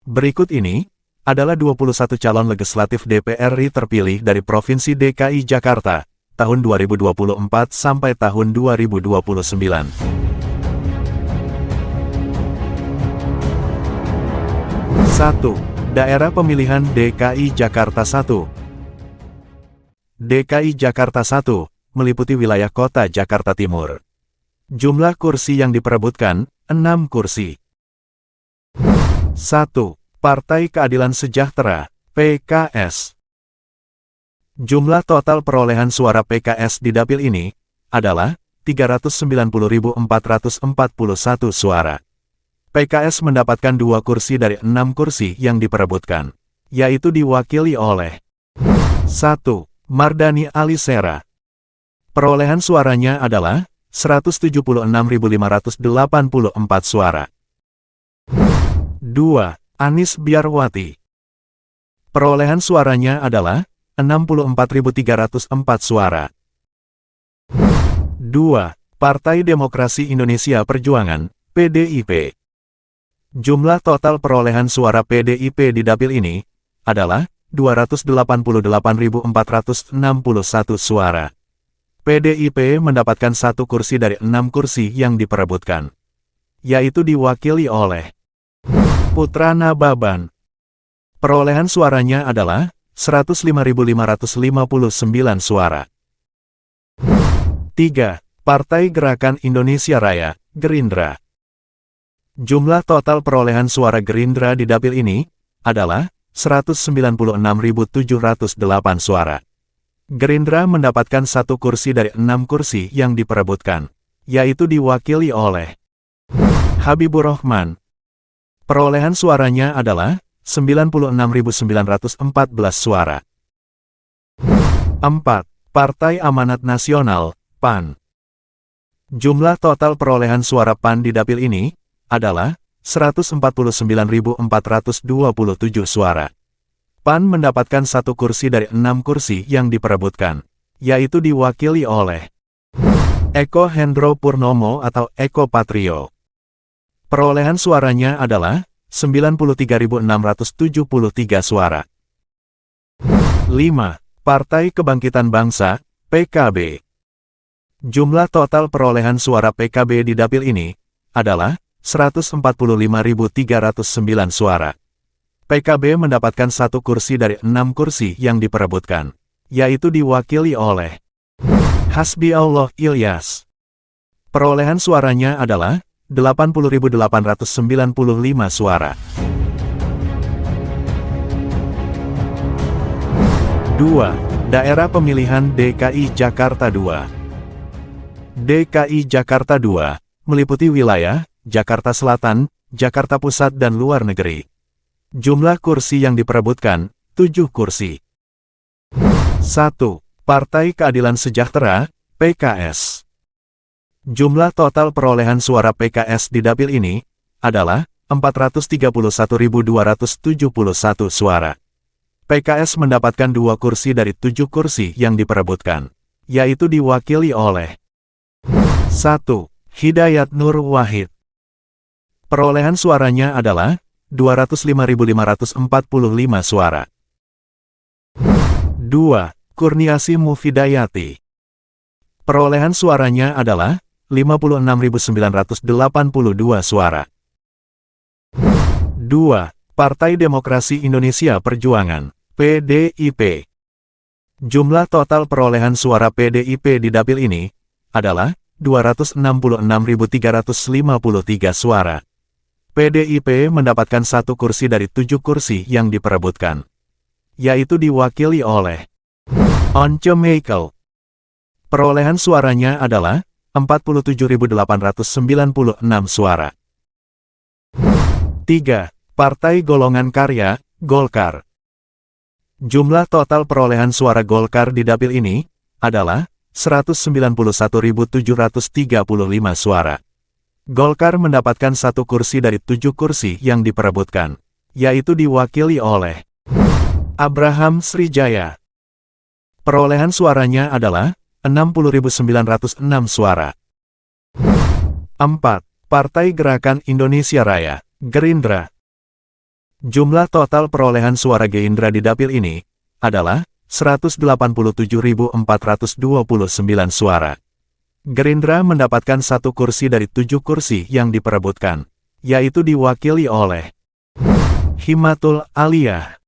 Berikut ini adalah 21 calon legislatif DPR RI terpilih dari Provinsi DKI Jakarta tahun 2024 sampai tahun 2029. 1. Daerah Pemilihan DKI Jakarta 1. DKI Jakarta 1 meliputi wilayah kota Jakarta Timur. Jumlah kursi yang diperebutkan, 6 kursi. 1. Partai Keadilan Sejahtera, PKS. Jumlah total perolehan suara PKS di dapil ini adalah 390.441 suara. PKS mendapatkan 2 kursi dari 6 kursi yang diperebutkan, yaitu diwakili oleh 1. Mardani Alisera. Perolehan suaranya adalah 176.584 suara. 2. Anis Biarwati. Perolehan suaranya adalah 64.304 suara. 2. Partai Demokrasi Indonesia Perjuangan, PDIP. Jumlah total perolehan suara PDIP di dapil ini adalah 288.461 suara. PDIP mendapatkan 1 kursi dari 6 kursi yang diperebutkan, yaitu diwakili oleh Putra Nababan. Perolehan suaranya adalah 105.559 suara. 3. Partai Gerakan Indonesia Raya, Gerindra. Jumlah total perolehan suara Gerindra di dapil ini adalah 196.708 suara. Gerindra mendapatkan 1 kursi dari 6 kursi yang diperebutkan, yaitu diwakili oleh Habibur Rahman. Perolehan suaranya adalah 96.914 suara. 4. Partai Amanat Nasional, PAN. Jumlah total perolehan suara PAN di dapil ini adalah 149.427 suara. PAN mendapatkan 1 kursi dari 6 kursi yang diperebutkan, yaitu diwakili oleh Eko Hendro Purnomo atau Eko Patrio. Perolehan suaranya adalah 93.673 suara. 5. Partai Kebangkitan Bangsa, PKB. Jumlah total perolehan suara PKB di dapil ini adalah 145.309 suara. PKB mendapatkan 1 kursi dari 6 kursi yang diperebutkan, yaitu diwakili oleh Hasbiallah Ilyas. Perolehan suaranya adalah 80.895 suara. 2. Daerah Pemilihan DKI Jakarta 2. DKI Jakarta 2 meliputi wilayah Jakarta Selatan, Jakarta Pusat dan luar negeri. Jumlah kursi yang diperebutkan, 7 kursi. 1. Partai Keadilan Sejahtera, PKS. Jumlah total perolehan suara PKS di dapil ini adalah 431.271 suara. PKS mendapatkan 2 kursi dari 7 kursi yang diperebutkan, yaitu diwakili oleh 1. Hidayat Nur Wahid. Perolehan suaranya adalah 205.545 suara. 2. Kurniasi Mufidayati. Perolehan suaranya adalah 56.982 suara. 2. Partai Demokrasi Indonesia Perjuangan, PDIP. Jumlah total perolehan suara PDIP di dapil ini adalah 266.353 suara. PDIP mendapatkan 1 kursi dari 7 kursi yang diperebutkan, yaitu diwakili oleh Once Mekel. Perolehan suaranya adalah 47.896 suara. 3. Partai Golongan Karya, Golkar. Jumlah total perolehan suara Golkar di dapil ini adalah 191.735 suara. Golkar mendapatkan 1 kursi dari 7 kursi yang diperebutkan, yaitu diwakili oleh Abraham Srijaya. Perolehan suaranya adalah 60.906 suara. 4. Partai Gerakan Indonesia Raya, Gerindra. Jumlah total perolehan suara Gerindra di dapil ini adalah 187.429 suara. Gerindra mendapatkan 1 kursi dari 7 kursi yang diperebutkan, yaitu diwakili oleh Himatul Aliyah.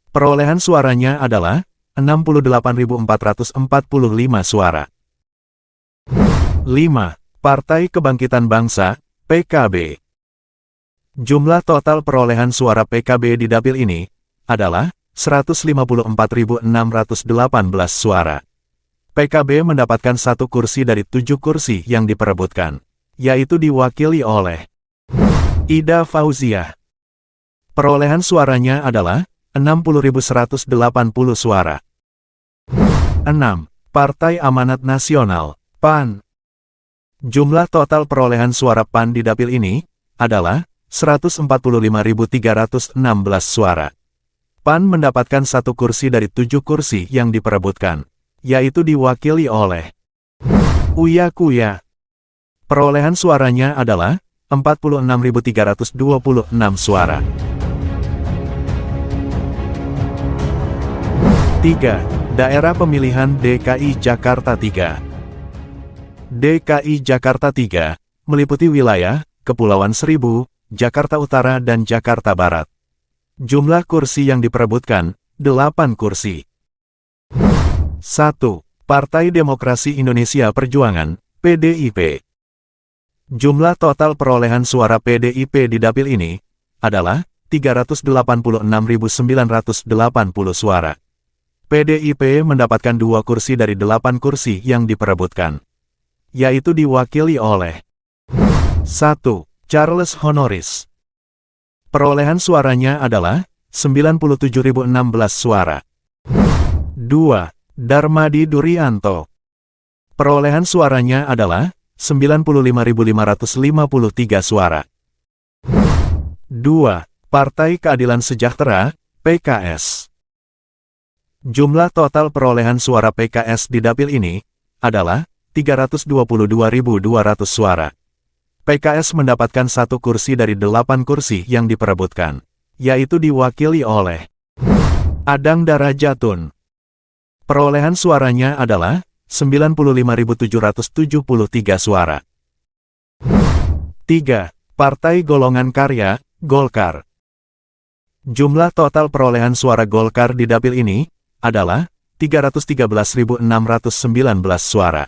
Perolehan suaranya adalah 68.445 suara. 5. Partai Kebangkitan Bangsa, PKB. Jumlah total perolehan suara PKB di dapil ini adalah 154.618 suara. PKB mendapatkan 1 kursi dari 7 kursi yang diperebutkan, yaitu diwakili oleh Ida Fauziah. Perolehan suaranya adalah 60.180 suara. 6. Partai Amanat Nasional, PAN. Jumlah total perolehan suara PAN di dapil ini adalah 145.316 suara. PAN mendapatkan 1 kursi dari 7 kursi yang diperebutkan, yaitu diwakili oleh Uya Kuya. Perolehan suaranya adalah 46.326 suara. 3. Daerah Pemilihan DKI Jakarta 3. DKI Jakarta 3 meliputi wilayah Kepulauan Seribu, Jakarta Utara dan Jakarta Barat. Jumlah kursi yang diperebutkan, 8 kursi. 1. Partai Demokrasi Indonesia Perjuangan, PDIP. Jumlah total perolehan suara PDIP di dapil ini adalah 386.980 suara. PDIP mendapatkan 2 kursi dari 8 kursi yang diperebutkan, yaitu diwakili oleh 1. Charles Honoris. Perolehan suaranya adalah 97.016 suara. 2. Darmadi Durianto. Perolehan suaranya adalah 95.553 suara. 2. Partai Keadilan Sejahtera, PKS. Jumlah total perolehan suara PKS di dapil ini adalah 322.200 suara. PKS mendapatkan 1 kursi dari 8 kursi yang diperebutkan, yaitu diwakili oleh Adang Darajatun. Perolehan suaranya adalah 95.773 suara. 3. Partai Golongan Karya, Golkar. Jumlah total perolehan suara Golkar di dapil ini adalah 313.619 suara.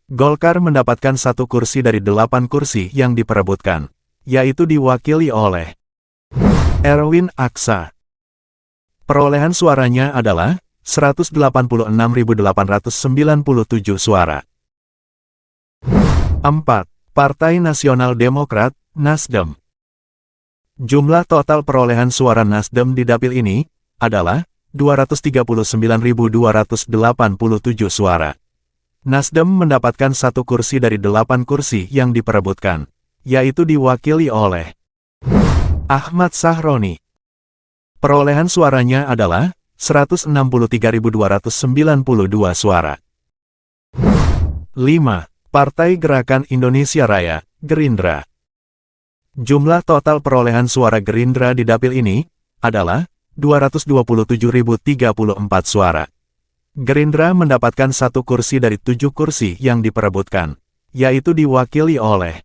Golkar mendapatkan 1 kursi dari 8 kursi yang diperebutkan, yaitu diwakili oleh Erwin Aksa. Perolehan suaranya adalah 186.897 suara. 4. Partai Nasional Demokrat, Nasdem. Jumlah total perolehan suara Nasdem di dapil ini adalah 239.287 suara. Nasdem mendapatkan 1 kursi dari 8 kursi yang diperebutkan, yaitu diwakili oleh Ahmad Sahroni. Perolehan suaranya adalah 163.292 suara. 5. Partai Gerakan Indonesia Raya, Gerindra. Jumlah total perolehan suara Gerindra di dapil ini adalah 227.034 suara. Gerindra mendapatkan 1 kursi dari 7 kursi yang diperebutkan, yaitu diwakili oleh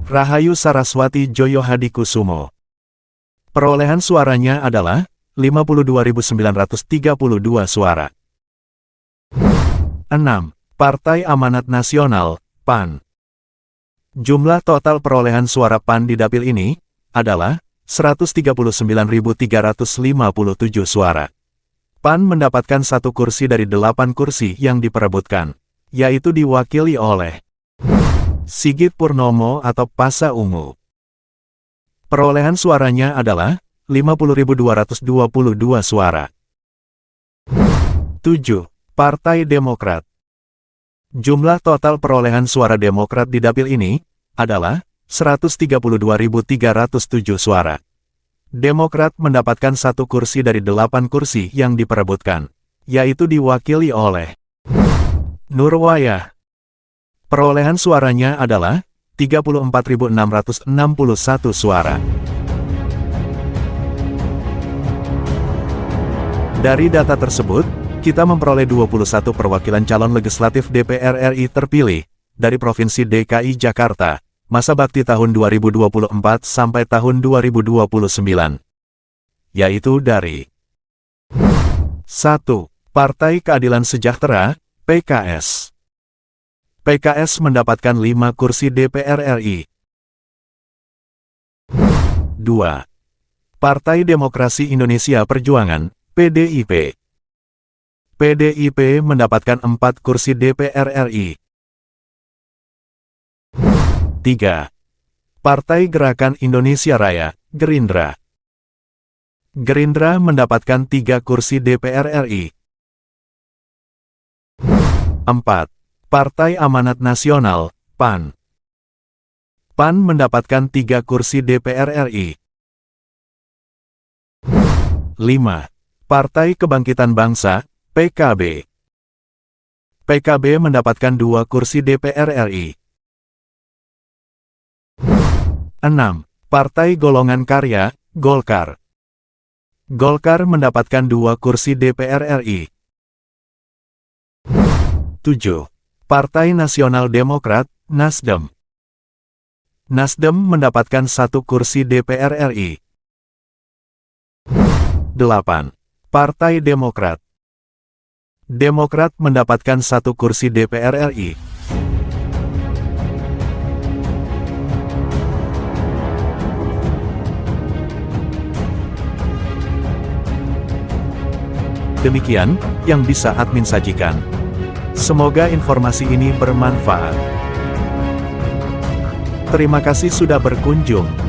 Rahayu Saraswati Joyohadikusumo. Perolehan suaranya adalah 52.932 suara. 6. Partai Amanat Nasional, PAN. Jumlah total perolehan suara PAN di dapil ini adalah 139.357 suara. PAN mendapatkan 1 kursi dari 8 kursi yang diperebutkan, yaitu diwakili oleh Sigit Purnomo atau Pasha Ungu. Perolehan suaranya adalah 50.222 suara. 7. Partai Demokrat. Jumlah total perolehan suara Demokrat di dapil ini adalah 132.307 suara. Demokrat mendapatkan 1 kursi dari 8 kursi yang diperebutkan, yaitu diwakili oleh Nurwayah. Perolehan suaranya adalah 34.661 suara. Dari data tersebut, kita memperoleh 21 perwakilan calon legislatif DPR RI terpilih dari Provinsi DKI Jakarta, masa bakti tahun 2024 sampai tahun 2029. Yaitu dari 1. Partai Keadilan Sejahtera, PKS. PKS mendapatkan 5 kursi DPR RI. 2. Partai Demokrasi Indonesia Perjuangan, PDIP. PDIP mendapatkan 4 kursi DPR RI. 3. Partai Gerakan Indonesia Raya, Gerindra. Gerindra mendapatkan 3 kursi DPR RI. 4. Partai Amanat Nasional, PAN. PAN mendapatkan 3 kursi DPR RI. 5. Partai Kebangkitan Bangsa, PKB. PKB mendapatkan 2 kursi DPR RI. 6. Partai Golongan Karya, Golkar. Golkar mendapatkan 2 kursi DPR RI. 7. Partai Nasional Demokrat, Nasdem. Nasdem mendapatkan 1 kursi DPR RI. 8. Partai Demokrat. Demokrat mendapatkan 1 kursi DPR RI. Demikian yang bisa admin sajikan. Semoga informasi ini bermanfaat. Terima kasih sudah berkunjung.